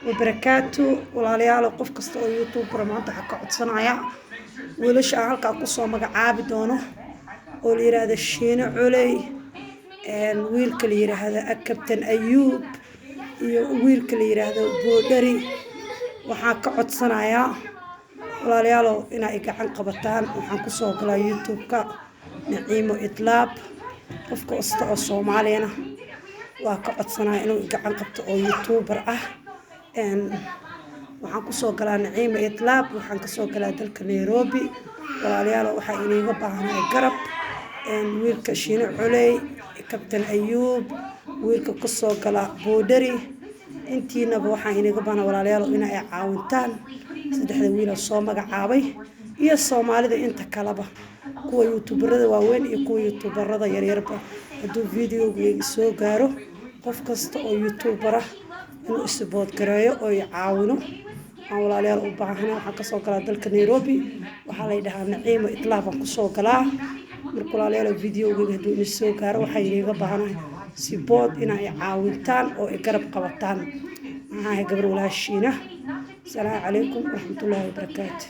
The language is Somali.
وبركاته والعيال وقف كستو يوتيوب رمانت حكا عدسنايا ولش هلكا كسو مغعابي دونو oo la yiraahdo Shiine Culey wiilka la yiraahdo Kabtan Ayuub iyo wiilka la yiraahdo Boodari waxaan ka codsanayaa walaalayaal inay gacan qabataan waxaan ku soo galay YouTube-ka Naciimo Itlaab qof kasta oo Soomaaliyeena waa ka codsanayaa inuu gacan qabto oo YouTuber ah waxaan ku soo galay Naciimo Itlaab waxaan ka soo galay dalka Nairobi walaalayaal waxa iniga baahanay garab wiilka Shiine Culey Kabtan Ayuub wiilka ku soo gala Boodari intiinaba waxaan iniga baahanay walaalayaal inay caawintaan saddexda wiil oo soo magacaabay iyo Soomaalida inta kaleba kuwa YouTuberada waaweyn iyo kuwa YouTuberada yaryarba haduu video-ga soo gaaro qof kasta oo YouTuber ah inuu support gareeyo oo caawino aan walaalayaal u baahanahay waxaan ka soo galaa dalka Nairobi waxa la yiraahdaa Naciimo Itlaab aan ku soo galaa marka walaalayaal video-ga haduu soo gaaro waxay iniga baahanahay support inay caawintaan oo garab qabataan maxaa gabar walaashiina السلام عليكم ورحمة الله وبركاته